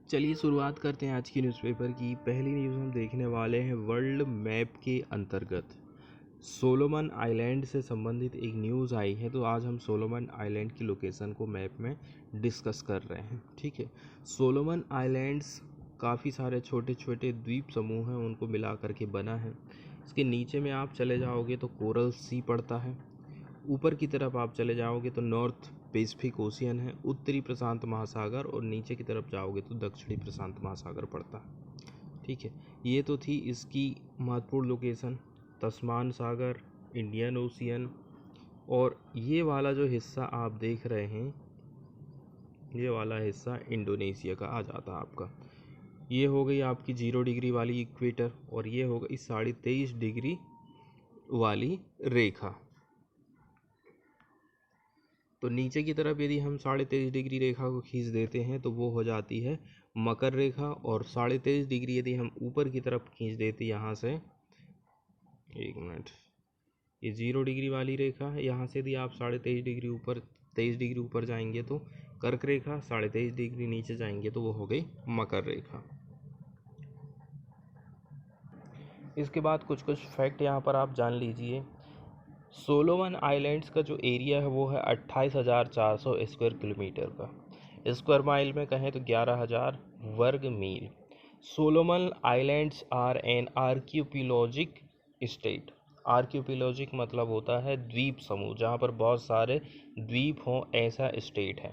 चलिए शुरुआत करते हैं आज की न्यूज़पेपर की। पहली न्यूज़ हम देखने वाले हैं वर्ल्ड मैप के अंतर्गत सोलोमन आइलैंड से संबंधित एक न्यूज़ आई है। तो आज हम सोलोमन आइलैंड की लोकेशन को मैप में डिस्कस कर रहे हैं। ठीक है, सोलोमन आइलैंड्स काफ़ी सारे छोटे छोटे द्वीप समूह हैं, उनको मिला करके बना है। इसके नीचे में आप चले जाओगे तो कोरल सी पड़ता है। ऊपर की तरफ आप चले जाओगे तो नॉर्थ पैसिफिक ओशियन है, उत्तरी प्रशांत महासागर, और नीचे की तरफ जाओगे तो दक्षिणी प्रशांत महासागर पड़ता है। ठीक है, ये तो थी इसकी महत्वपूर्ण लोकेशन। तस्मान सागर, इंडियन ओशियन, और ये वाला जो हिस्सा आप देख रहे हैं, ये वाला हिस्सा इंडोनेशिया का आ जाता है आपका। ये हो गई आपकी 0 डिग्री वाली इक्वेटर, और ये हो गई 23.5 डिग्री वाली रेखा। तो नीचे की तरफ यदि हम 23.5 डिग्री रेखा को खींच देते हैं तो वो हो जाती है मकर रेखा, और 23.5 डिग्री यदि हम ऊपर की तरफ खींच देते यहाँ से, एक मिनट, ये 0 डिग्री वाली रेखा है। यहाँ से यदि आप 23.5 डिग्री ऊपर 23 डिग्री ऊपर जाएंगे तो कर्क रेखा, 23.5 डिग्री नीचे जाएंगे तो वो हो गई मकर रेखा। इसके बाद कुछ कुछ फैक्ट यहाँ पर आप जान लीजिए। सोलोमन आइलैंड्स का जो एरिया है वो है 28,400 स्क्वायर किलोमीटर का। स्क्वायर माइल में कहें तो 11,000 वर्ग मील। Solomon Islands are an archipelagic state. Archipelagic मतलब होता है द्वीप समूह, जहाँ पर बहुत सारे द्वीप हों, ऐसा स्टेट है।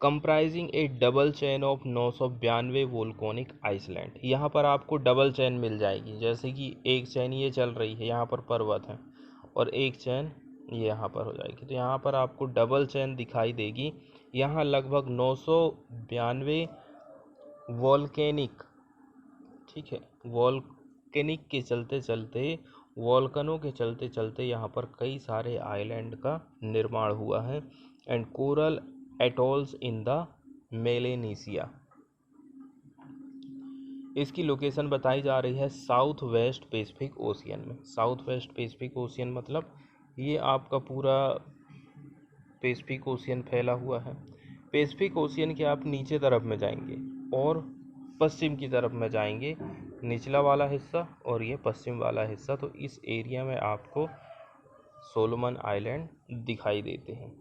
Comprising a double chain of 992 volcanic island. यहाँ पर आपको डबल चेन मिल जाएगी, जैसे कि एक चेन ये चल रही है, यहाँ पर पर्वत है, और एक चेन ये यहाँ पर हो जाएगी, तो यहाँ पर आपको डबल चेन दिखाई देगी। यहाँ लगभग 992 वॉल्केनिक, ठीक है, वॉल्केनिक के चलते चलते, वॉल्कनों के चलते चलते यहाँ पर कई सारे आइलैंड का निर्माण हुआ है। And coral atolls in the Melanesia. इसकी लोकेशन बताई जा रही है साउथ वेस्ट पैसिफिक ओशियन में। साउथ वेस्ट पैसिफिक ओशियन मतलब ये आपका पूरा पैसिफिक ओशियन फैला हुआ है। पैसिफिक ओशियन के आप नीचे तरफ में जाएंगे और पश्चिम की तरफ में जाएंगे, निचला वाला हिस्सा और ये पश्चिम वाला हिस्सा, तो इस एरिया में आपको सोलोमन आइलैंड दिखाई देते हैं।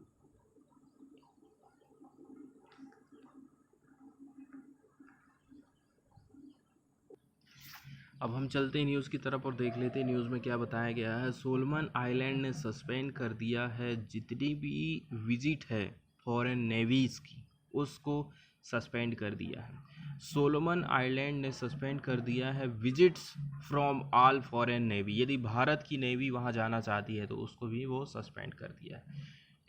अब हम चलते हैं न्यूज़ की तरफ और देख लेते हैं न्यूज़ में क्या बताया गया है। सोलोमन आइलैंड ने सस्पेंड कर दिया है जितनी भी विजिट है फॉरेन नेवीज़ की, उसको सस्पेंड कर दिया है। सोलोमन आइलैंड ने सस्पेंड कर दिया है visits from all foreign navy. यदि भारत की नेवी वहाँ जाना चाहती है तो उसको भी वो सस्पेंड कर दिया है।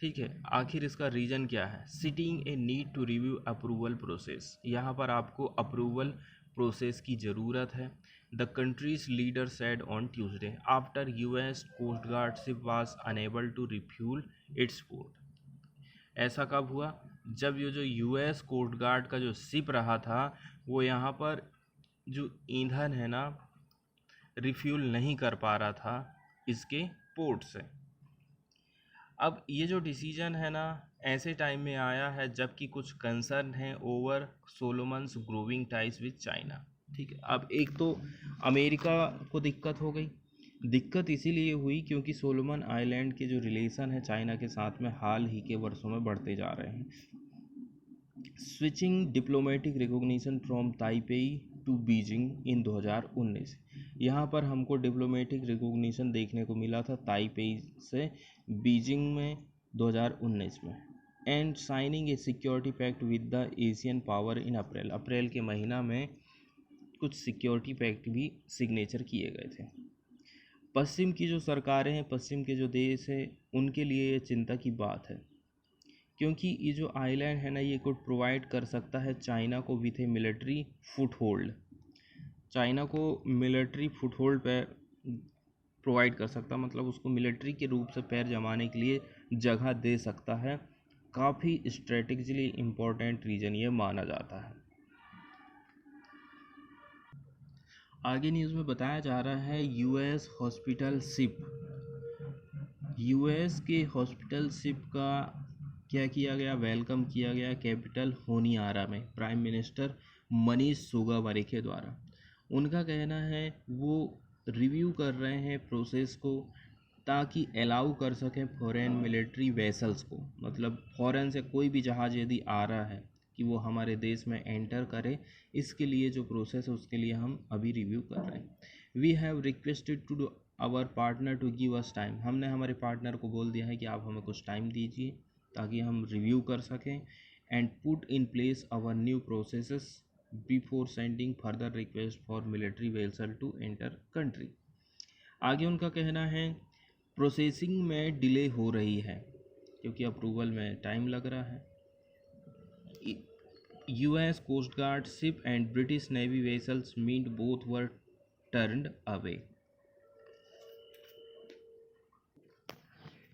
ठीक है, आखिर इसका रीज़न क्या है? Citing a need to review approval process. यहाँ पर आपको अप्रूवल प्रोसेस की ज़रूरत है। The country's leader said on Tuesday after US coast guard ship was unable to refuel its port. ऐसा कब हुआ? जब ये जो यूएस कोस्ट गार्ड का जो शिप रहा था वो यहाँ पर जो ईंधन है ना रिफ्यूल नहीं कर पा रहा था इसके पोर्ट से। अब ये जो डिसीजन है ना ऐसे टाइम में आया है जबकि कुछ कंसर्न है over Solomon's growing ties with China. ठीक है, अब एक तो अमेरिका को दिक्कत हो गई। दिक्कत इसीलिए हुई क्योंकि सोलोमन आइलैंड के जो रिलेशन है चाइना के साथ में हाल ही के वर्षों में बढ़ते जा रहे हैं। Switching diplomatic recognition from Taipei to Beijing in 2019। यहाँ पर हमको डिप्लोमेटिक रिकॉग्निशन देखने को मिला था ताइपेई से बीजिंग में 2019 में। And signing a security pact with the Asian power in April. अप्रैल के महीना में कुछ सिक्योरिटी पैक्ट भी सिग्नेचर किए गए थे। पश्चिम की जो सरकारें हैं, पश्चिम के जो देश हैं, उनके लिए ये चिंता की बात है क्योंकि ये जो आइलैंड है ना ये कुछ प्रोवाइड कर सकता है चाइना को with A military foothold. China को मिलिट्री फुटहोल्ड पे प्रोवाइड कर सकता, मतलब उसको मिलिट्री के रूप से पैर जमाने के लिए जगह दे सकता है। काफ़ी स्ट्रेटेजिकली इम्पोर्टेंट रीजन ये माना जाता है। आगे न्यूज़ में बताया जा रहा है यूएस हॉस्पिटल शिप। यूएस के हॉस्पिटल शिप का क्या किया गया, वेलकम किया गया कैपिटल होनियारा में प्राइम मिनिस्टर मनीष सुगावारी के द्वारा। उनका कहना है वो रिव्यू कर रहे हैं प्रोसेस को ताकि अलाउ कर सकें फॉरेन मिलिट्री वेसल्स को, मतलब फॉरेन से कोई भी जहाज़ यदि आ रहा है कि वो हमारे देश में एंटर करे, इसके लिए जो प्रोसेस है उसके लिए हम अभी रिव्यू कर रहे हैं। We have requested to our partner to give us time, हमने हमारे पार्टनर को बोल दिया है कि आप हमें कुछ टाइम दीजिए ताकि हम रिव्यू कर सकें। And put in place our new processes before sending further request for military vessel to enter country. आगे उनका कहना है प्रोसेसिंग में डिले हो रही है क्योंकि अप्रूवल में टाइम लग रहा है। US coast guard ship and British navy vessels meet both were turned away.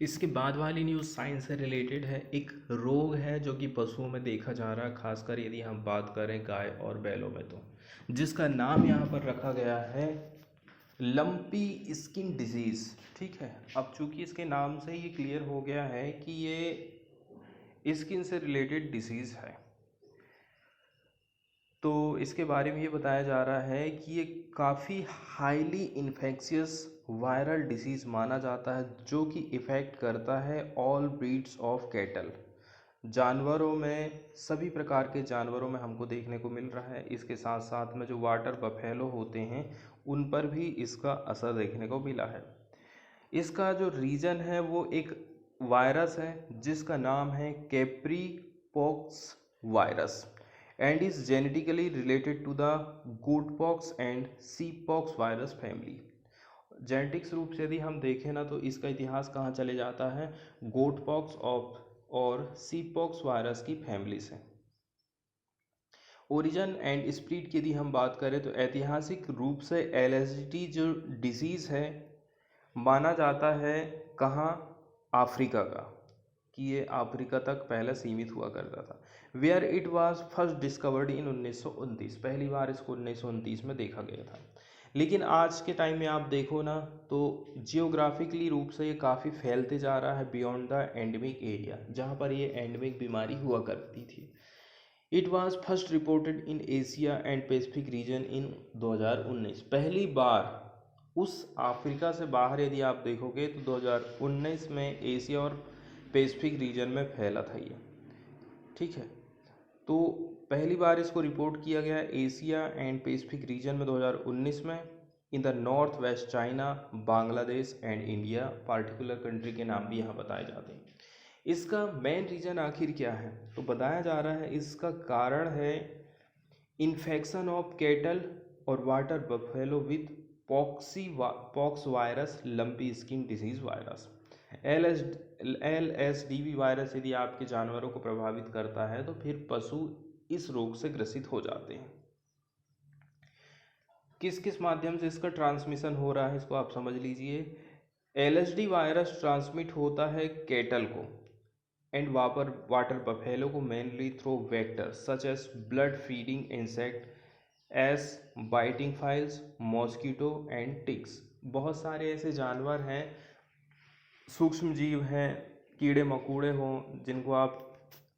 इसके बाद वाली न्यूज़ साइंस से रिलेटेड है। एक रोग है जो कि पशुओं में देखा जा रहा है, खासकर यदि हम बात करें गाय और बैलों में, तो जिसका नाम यहाँ पर रखा गया है लंपी स्किन डिजीज़। ठीक है, अब चूंकि इसके नाम से ये क्लियर हो गया है कि ये स्किन से रिलेटेड डिजीज़ है, तो इसके बारे में ये बताया जा रहा है कि ये काफ़ी हाईली इन्फेक्शियस वायरल डिसीज़ माना जाता है जो कि इफ़ेक्ट करता है ऑल ब्रीड्स ऑफ कैटल। जानवरों में, सभी प्रकार के जानवरों में हमको देखने को मिल रहा है। इसके साथ साथ में जो वाटर बफेलो होते हैं उन पर भी इसका असर देखने को मिला है। इसका जो रीजन है वो एक वायरस है जिसका नाम है Capri pox virus and is genetically related to the goat pox and sheep pox virus family। Genetics रूप से यदि हम देखें ना तो इसका इतिहास कहाँ चले जाता है, गोट पॉक्स और शीप पॉक्स वायरस की फैमिली से। ओरिजिन एंड स्प्रीड की यदि हम बात करें तो ऐतिहासिक रूप से एलएसडी जो डिसीज़ है माना जाता है कहाँ, अफ्रीका का, कि ये अफ्रीका तक पहले सीमित हुआ करता था। Where it was first discovered in 1929, पहली बार इसको 1929 में देखा गया था। लेकिन आज के टाइम में आप देखो ना तो जियोग्राफिकली रूप से ये काफ़ी फैलते जा रहा है बियॉन्ड द एंडेमिक एरिया, जहाँ पर ये एंडेमिक बीमारी हुआ करती थी। It was first reported in Asia and Pacific region in 2019, पहली बार उस अफ्रीका से बाहर यदि आप देखोगे तो 2019 में एशिया और पैसिफिक रीजन में फैला था ये। ठीक है, तो पहली बार इसको रिपोर्ट किया गया एशिया एंड पैसिफिक रीजन में 2019 में in the north west China, Bangladesh and India. Particular country के नाम भी यहाँ बताए जाते हैं। इसका मेन रीजन आखिर क्या है, तो बताया जा रहा है इसका कारण है इन्फेक्शन ऑफ कैटल और water buffalo with pox virus, lumpy skin disease virus. LSDV virus यदि आपके जानवरों को प्रभावित करता है तो फिर पशु इस रोग से ग्रसित हो जाते हैं। किस किस माध्यम से इसका ट्रांसमिशन हो रहा है इसको आप समझ लीजिए। LSD वायरस ट्रांसमिट होता है कैटल को एंड वाटर बफेलो को mainly through vectors such as blood feeding insects biting flies, mosquito and ticks. बहुत सारे ऐसे जानवर हैं, सूक्ष्म जीव हैं, कीड़े मकोड़े हों, जिनको आप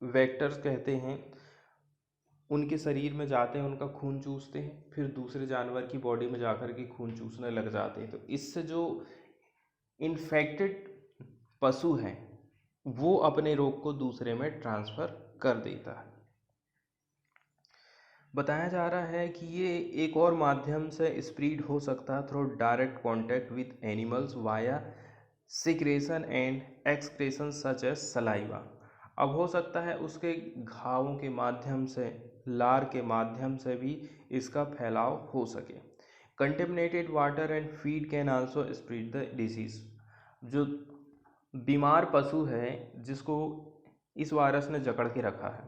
वेक्टर्स कहते हैं, उनके शरीर में जाते हैं, उनका खून चूसते हैं, फिर दूसरे जानवर की बॉडी में जाकर के खून चूसने लग जाते हैं। तो इससे जो इन्फेक्टेड पशु हैं वो अपने रोग को दूसरे में ट्रांसफ़र कर देता है। बताया जा रहा है कि ये एक और माध्यम से स्प्रीड हो सकता है through direct contact with animals via secretion and excretion such as saliva. अब हो सकता है उसके घावों के माध्यम से, लार के माध्यम से भी इसका फैलाव हो सके। Contaminated water and feed can also spread the disease. जो बीमार पशु है जिसको इस वायरस ने जकड़ के रखा है,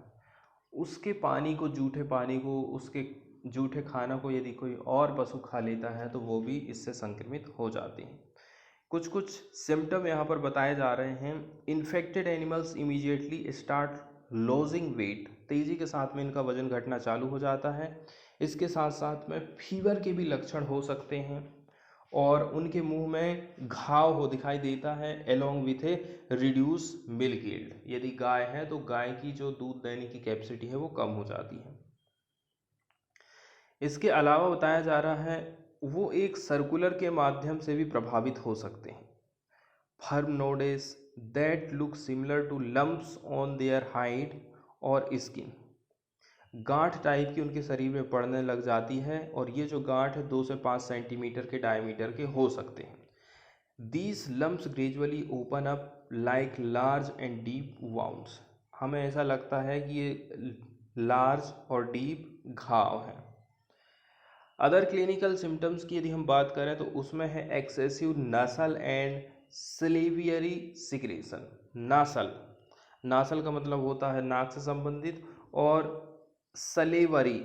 उसके पानी को, जूठे पानी को, उसके जूठे खाना को यदि कोई और पशु खा लेता है तो वो भी इससे संक्रमित हो जाते हैं। कुछ कुछ सिम्टम यहाँ पर बताए जा रहे हैं। Infected animals immediately start losing weight, तेज़ी के साथ में इनका वजन घटना चालू हो जाता है। इसके साथ साथ में फीवर के भी लक्षण हो सकते हैं और उनके मुंह में घाव हो दिखाई देता है along with A reduce milk yield. यदि गाय है तो गाय की जो दूध देने की कैपेसिटी है वो कम हो जाती है। इसके अलावा बताया जा रहा है वो एक सर्कुलर के माध्यम से भी प्रभावित हो सकते हैं। Firm nodes that look similar to lumps on their hide और स्किन, गांठ टाइप की उनके शरीर में पड़ने लग जाती है और ये जो गांठ है 2 से 5 सेंटीमीटर के डायमीटर के हो सकते हैं। These lumps gradually open up like large and deep wounds, हमें ऐसा लगता है कि ये लार्ज और डीप घाव है। अदर क्लिनिकल सिम्टम्स की यदि हम बात करें तो उसमें है excessive nasal and salivary secretion. Nasal, nasal का मतलब होता है नाक से संबंधित, और सलेवरी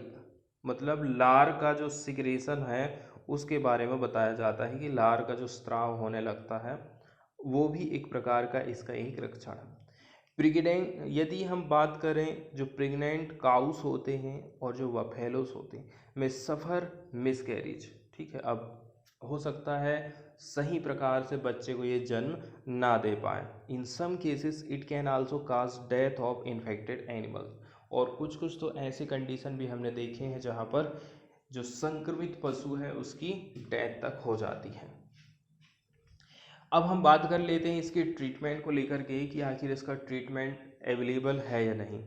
मतलब लार का जो सिक्रेशन है उसके बारे में बताया जाता है कि लार का जो स्त्राव होने लगता है वो भी एक प्रकार का इसका एक लक्षण है। प्रेग्नेंट, यदि हम बात करें जो प्रेग्नेंट काउस होते हैं और जो बफेलोस होते हैं में सफ़र मिसकैरेज, ठीक है, अब हो सकता है सही प्रकार से बच्चे को ये जन्म ना दे पाए। In some cases it can also cause death of infected animals, और कुछ कुछ तो ऐसे कंडीशन भी हमने देखे हैं जहाँ पर जो संक्रमित पशु है उसकी डेथ तक हो जाती है। अब हम बात कर लेते हैं इसके ट्रीटमेंट को लेकर के कि आखिर इसका ट्रीटमेंट अवेलेबल है या नहीं।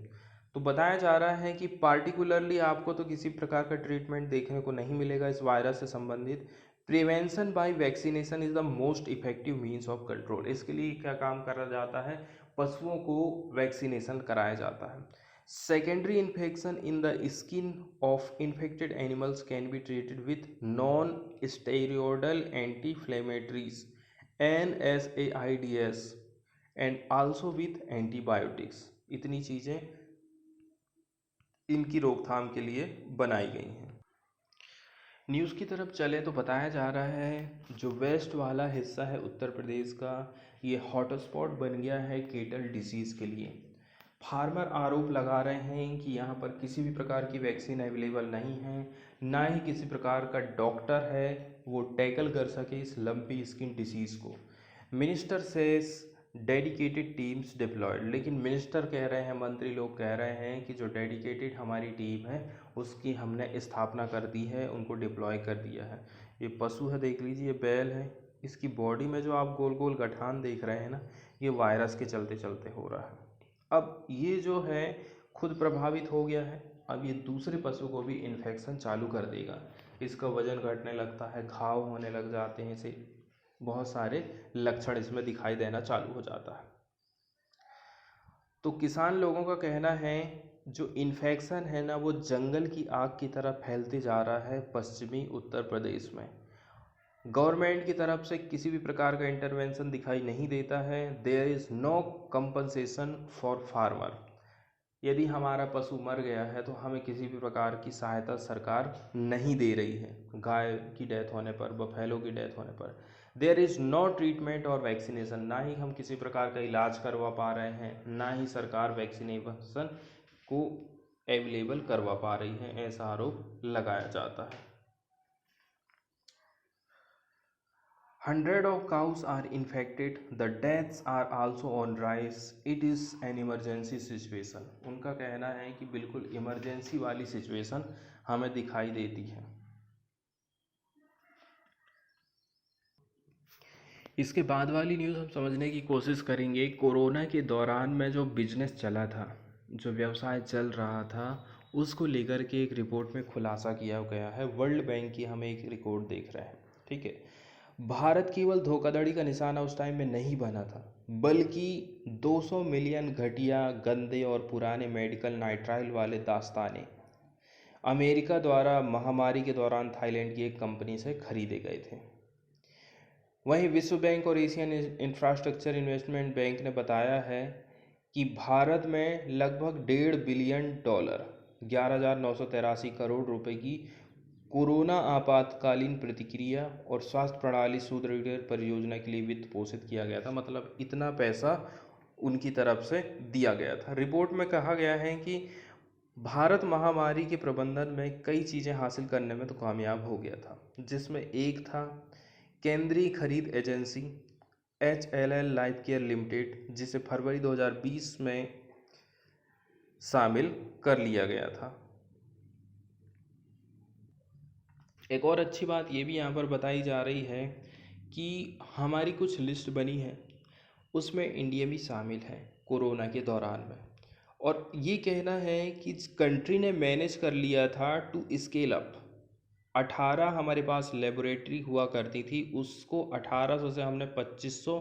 तो बताया जा रहा है कि पार्टिकुलरली आपको तो किसी प्रकार का ट्रीटमेंट देखने को नहीं मिलेगा इस वायरस से संबंधित। Prevention by vaccination is the most effective means of control. इसके लिए क्या काम करा जाता है, पशुओं को वैक्सीनेशन कराया जाता है। Secondary infection in the skin of infected animals can be treated with non steroidal anti-inflammatories NSAIDs and also with antibiotics. इतनी चीज़ें इनकी रोकथाम के लिए बनाई गई हैं। न्यूज़ की तरफ चले तो बताया जा रहा है जो वेस्ट वाला हिस्सा है उत्तर प्रदेश का, ये हॉटस्पॉट बन गया है केटल डिसीज़ के लिए। फार्मर आरोप लगा रहे हैं कि यहाँ पर किसी भी प्रकार की वैक्सीन अवेलेबल नहीं है, ना ही किसी प्रकार का डॉक्टर है वो टैकल कर सके इस लंपी स्किन डिसीज़ को। Minister says dedicated teams deployed, लेकिन मिनिस्टर कह रहे हैं, मंत्री लोग कह रहे हैं कि जो डेडिकेटेड हमारी टीम है उसकी हमने स्थापना कर दी है, उनको डिप्लॉय कर दिया है। ये पशु है, देख लीजिए, बैल है, इसकी बॉडी में जो आप गोल गोल गठान देख रहे हैं ना, ये वायरस के चलते चलते हो रहा है। अब ये जो है खुद प्रभावित हो गया है, अब ये दूसरे पशु को भी इन्फेक्शन चालू कर देगा। इसका वजन घटने लगता है, घाव होने लग जाते हैं, इसे बहुत सारे लक्षण इसमें दिखाई देना चालू हो जाता है। तो किसान लोगों का कहना है जो इन्फेक्शन है ना वो जंगल की आग की तरह फैलते जा रहा है पश्चिमी उत्तर प्रदेश में। गवर्नमेंट की तरफ से किसी भी प्रकार का इंटरवेंशन दिखाई नहीं देता है। There is no compensation for farmer. यदि हमारा पशु मर गया है तो हमें किसी भी प्रकार की सहायता सरकार नहीं दे रही है। गाय की डेथ होने पर, बफेलो की डेथ होने पर देयर इज़ नो ट्रीटमेंट और वैक्सीनेशन, ना ही हम किसी प्रकार का इलाज करवा पा रहे हैं, ना ही सरकार वैक्सीनेशन को अवेलेबल करवा पा रही है, ऐसा आरोप लगाया जाता है। 100 of cows are infected. The deaths are also on rise. It is an emergency situation. उनका कहना है कि बिल्कुल इमरजेंसी वाली सिचुएशन हमें दिखाई देती है। इसके बाद वाली न्यूज़ हम समझने की कोशिश करेंगे। कोरोना के दौरान में जो बिजनेस चला था, जो व्यवसाय चल रहा था, उसको लेकर के एक रिपोर्ट में खुलासा किया गया है। वर्ल्ड बैंक की हम एक रिपोर्ट देख रहे हैं, ठीक है। भारत केवल धोखाधड़ी का निशाना उस टाइम में नहीं बना था, बल्कि 200 मिलियन घटिया, गंदे और पुराने मेडिकल नाइट्राइल वाले दास्ताने अमेरिका द्वारा महामारी के दौरान थाईलैंड की एक कंपनी से खरीदे गए थे। वहीं विश्व बैंक और एशियन इंफ्रास्ट्रक्चर इन्वेस्टमेंट बैंक ने बताया है कि भारत में लगभग $1.5 बिलियन 11,983 करोड़ रुपए की कोरोना आपातकालीन प्रतिक्रिया और स्वास्थ्य प्रणाली सुदृढ़ीकरण परियोजना के लिए वित्त पोषित किया गया था। मतलब इतना पैसा उनकी तरफ से दिया गया था। रिपोर्ट में कहा गया है कि भारत महामारी के प्रबंधन में कई चीज़ें हासिल करने में तो कामयाब हो गया था, जिसमें एक था केंद्रीय खरीद agency HLL life care limited, जिसे फरवरी 2020 में शामिल कर लिया गया था। एक और अच्छी बात ये भी यहाँ पर बताई जा रही है कि हमारी कुछ लिस्ट बनी है, उसमें इंडिया भी शामिल है कोरोना के दौरान में। और ये कहना है कि कंट्री ने मैनेज कर लिया था टू स्केल अप। 18 हमारे पास लेबोरेटरी हुआ करती थी, उसको 1800 से हमने 2500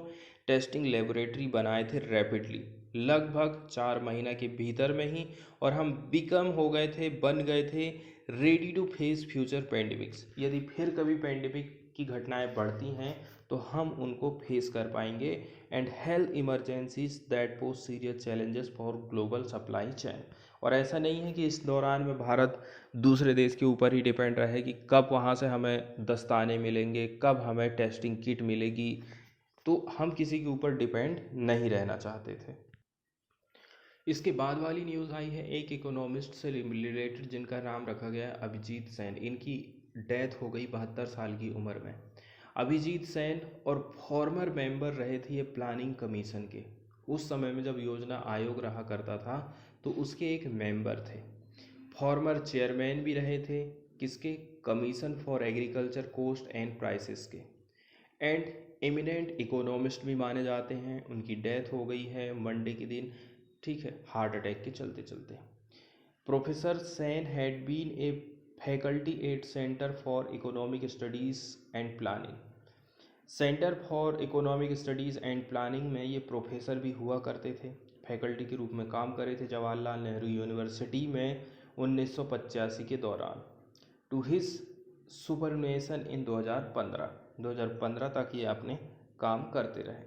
टेस्टिंग लेबोरेटरी बनाए थे रैपिडली, लगभग 4 महीना के भीतर में ही। और हम बिकम हो गए थे, बन गए थे ready to face future pandemics. यदि फिर कभी पेंडेमिक की घटनाएं बढ़ती हैं तो हम उनको फेस कर पाएंगे। And health emergencies that pose serious challenges for global supply chain. और ऐसा नहीं है कि इस दौरान में भारत दूसरे देश के ऊपर ही डिपेंड रहे कि कब वहाँ से हमें दस्ताने मिलेंगे, कब हमें टेस्टिंग किट मिलेगी। तो हम किसी के ऊपर डिपेंड नहीं रहना चाहते थे। इसके बाद वाली न्यूज़ आई है एक इकोनॉमिस्ट से रिलेटेड, जिनका नाम रखा गया है अभिजीत सेन। इनकी डेथ हो गई 72 साल की उम्र में। अभिजीत सेन और फॉर्मर मेंबर रहे थे ये प्लानिंग कमीशन के। उस समय में जब योजना आयोग रहा करता था तो उसके एक मेंबर थे। फॉर्मर चेयरमैन भी रहे थे किसके, commission for agriculture cost and prices के। एंड एमिनेंट इकोनॉमिस्ट भी माने जाते हैं। उनकी डेथ हो गई है मंडे के दिन, ठीक है, हार्ट अटैक के चलते चलते। Professor Sen had been a faculty at centre for economic studies and planning. Centre for economic studies and planning में ये प्रोफेसर भी हुआ करते थे, फैकल्टी के रूप में काम करे थे जवाहरलाल नेहरू यूनिवर्सिटी में 1985 के दौरान। टू हिज सुपरनेशन इन 2015 तक ये अपने काम करते रहे।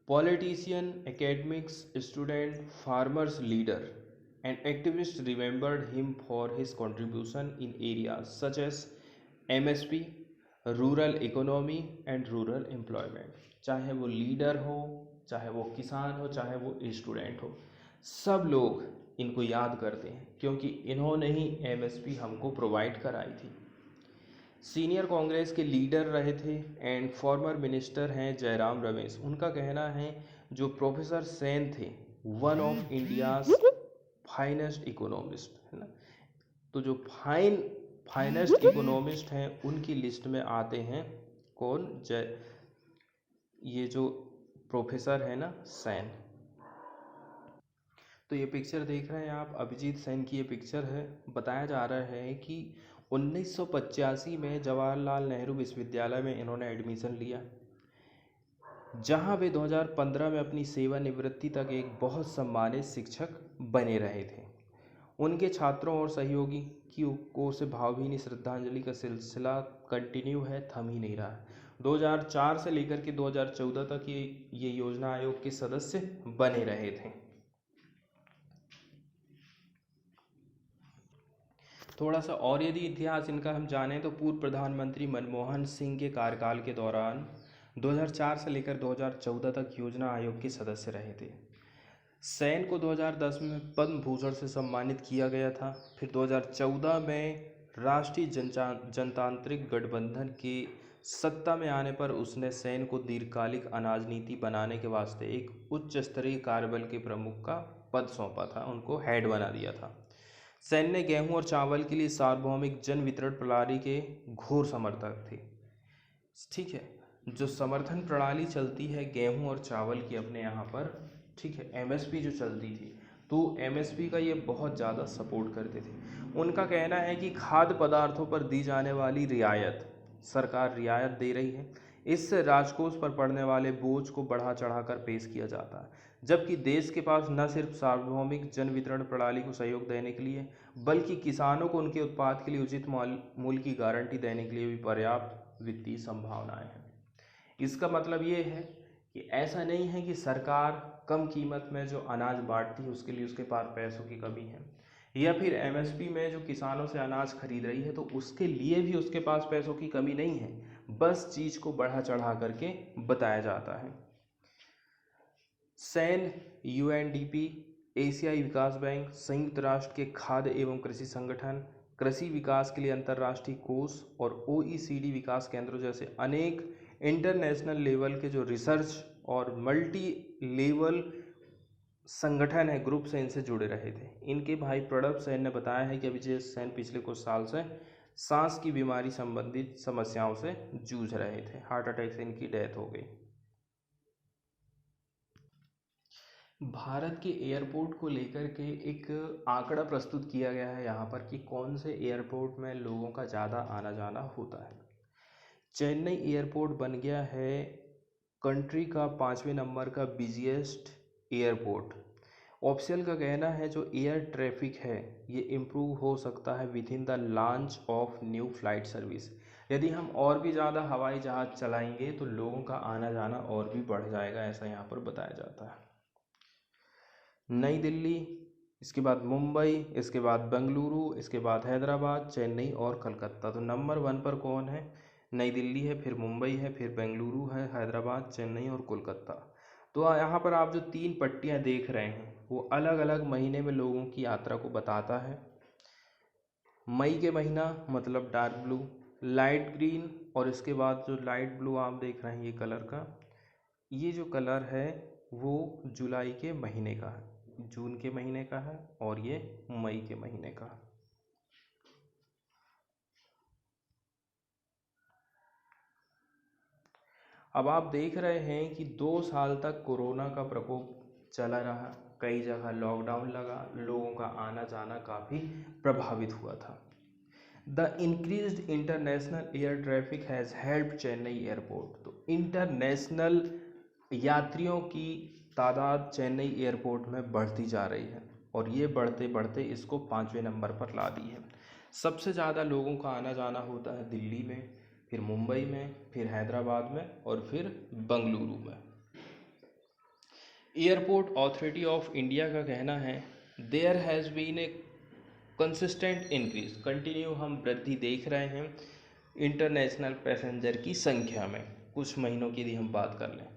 Politician, academics, student, farmers leader and activists remembered him for his contribution in areas such as MSP, rural economy and rural employment. चाहे वो लीडर हो, चाहे वो किसान हो, चाहे वो स्टूडेंट हो, सब लोग इनको याद करते हैं क्योंकि इन्होंने ही MSP हमको प्रोवाइड कराई थी। सीनियर कांग्रेस के लीडर रहे थे एंड फॉर्मर मिनिस्टर हैं जयराम रमेश। उनका कहना है जो प्रोफेसर सेन थे one of India's finest economist है ना। तो जो फाइनेस्ट इकोनॉमिस्ट हैं उनकी लिस्ट में आते हैं कौन, ये जो प्रोफेसर है ना सेन। तो ये पिक्चर देख रहे हैं आप, अभिजीत सेन की ये पिक्चर है। बताया जा रहा है कि 1985 में जवाहरलाल नेहरू विश्वविद्यालय में इन्होंने एडमिशन लिया, जहां वे 2015 में अपनी सेवानिवृत्ति तक एक बहुत सम्मानित शिक्षक बने रहे थे। उनके छात्रों और सहयोगी की ओर से भावभीनी श्रद्धांजलि का सिलसिला कंटिन्यू है, थम ही नहीं रहा है। 2004 से लेकर के 2014 तक ये योजना आयोग के सदस्य बने रहे थे। थोड़ा सा और यदि इतिहास इनका हम जानें तो पूर्व प्रधानमंत्री मनमोहन सिंह के कार्यकाल के दौरान 2004 से लेकर 2014 तक योजना आयोग के सदस्य रहे थे। सेन को 2010 में पद्म भूषण से सम्मानित किया गया था। फिर 2014 में राष्ट्रीय जनतांत्रिक गठबंधन के सत्ता में आने पर उसने सेन को दीर्घकालिक अनाज नीति बनाने के वास्ते एक उच्च स्तरीय कार्यबल के प्रमुख का पद सौंपा था, उनको हेड बना दिया था। सेन ने गेहूं और चावल के लिए सार्वभौमिक जन वितरण प्रणाली के घोर समर्थक थे। ठीक है, जो समर्थन प्रणाली चलती है गेहूं और चावल की अपने यहाँ पर, ठीक है, MSP जो चलती थी, तो MSP का ये बहुत ज़्यादा सपोर्ट करते थे। उनका कहना है कि खाद्य पदार्थों पर दी जाने वाली रियायत, सरकार रियायत दे रही है, इससे राजकोष पर पड़ने वाले बोझ को बढ़ा चढ़ाकर पेश किया जाता है, जबकि देश के पास न सिर्फ सार्वभौमिक जन वितरण प्रणाली को सहयोग देने के लिए बल्कि किसानों को उनके उत्पाद के लिए उचित मूल्य की गारंटी देने के लिए भी पर्याप्त वित्तीय संभावनाएं हैं। इसका मतलब ये है कि ऐसा नहीं है कि सरकार कम कीमत में जो अनाज बांटती है उसके लिए उसके पास पैसों की कमी है, या फिर MSP में जो किसानों से अनाज खरीद रही है तो उसके लिए भी उसके पास पैसों की कमी नहीं है, बस चीज़ को बढ़ा चढ़ा करके बताया जाता है। सेन UNDP, एशियाई विकास बैंक, संयुक्त राष्ट्र के खाद्य एवं कृषि संगठन, कृषि विकास के लिए अंतर्राष्ट्रीय कोष और OECD विकास केंद्रों जैसे अनेक इंटरनेशनल लेवल के जो रिसर्च और मल्टी लेवल संगठन है, ग्रुप से इनसे जुड़े रहे थे। इनके भाई प्रणब सेन ने बताया है कि अभिजीत सेन पिछले कुछ साल से सांस की बीमारी संबंधित समस्याओं से जूझ रहे थे। हार्ट अटैक से इनकी डेथ हो गई। भारत के एयरपोर्ट को लेकर के एक आंकड़ा प्रस्तुत किया गया है यहाँ पर कि कौन से एयरपोर्ट में लोगों का ज़्यादा आना जाना होता है। चेन्नई एयरपोर्ट बन गया है कंट्री का 5वें नंबर का बिजिएस्ट एयरपोर्ट। ऑफिशियल का कहना है जो एयर ट्रैफिक है ये इम्प्रूव हो सकता है with in the launch of new flight service. यदि हम और भी ज़्यादा हवाई जहाज़ चलाएंगे तो लोगों का आना जाना और भी बढ़ जाएगा, ऐसा यहाँ पर बताया जाता है। नई दिल्ली, इसके बाद मुंबई, इसके बाद बेंगलुरु, इसके बाद हैदराबाद, चेन्नई और कलकत्ता। तो नंबर 1 पर कौन है? नई दिल्ली है, फिर मुंबई है, फिर बेंगलुरु है, हैदराबाद, चेन्नई और कोलकाता। तो यहाँ पर आप जो 3 पट्टियाँ देख रहे हैं वो अलग अलग महीने में लोगों की यात्रा को बताता है। मई के महीना मतलब डार्क ब्लू, लाइट ग्रीन और इसके बाद जो लाइट ब्लू आप देख रहे हैं ये कलर का, ये जो कलर है वो जुलाई के महीने का है, जून के महीने का है और ये मई के महीने का। अब आप देख रहे हैं कि 2 साल तक कोरोना का प्रकोप चला रहा, कई जगह लॉकडाउन लगा, लोगों का आना जाना काफ़ी प्रभावित हुआ था। The increased international air traffic has help Chennai airport. तो इंटरनेशनल यात्रियों की तादाद चेन्नई एयरपोर्ट में बढ़ती जा रही है और ये बढ़ते बढ़ते इसको 5वें नंबर पर ला दी है। सबसे ज़्यादा लोगों का आना जाना होता है दिल्ली में, फिर मुंबई में, फिर हैदराबाद में और फिर बेंगलुरु में। एयरपोर्ट अथॉरिटी ऑफ इंडिया का कहना है there has been a consistent increase, continue हम वृद्धि देख रहे हैं इंटरनेशनल पैसेंजर की संख्या में। कुछ महीनों की यदि हम बात कर लें,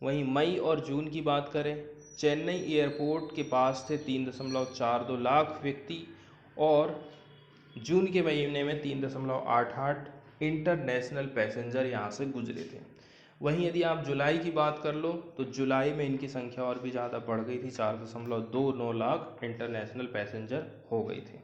वहीं मई और जून की बात करें, चेन्नई एयरपोर्ट के पास थे 3.42 लाख व्यक्ति और जून के महीने में 3.88 इंटरनेशनल पैसेंजर यहाँ से गुजरे थे। वहीं यदि आप जुलाई की बात कर लो तो जुलाई में इनकी संख्या और भी ज़्यादा बढ़ गई थी, 4.29 लाख इंटरनेशनल पैसेंजर हो गई थी।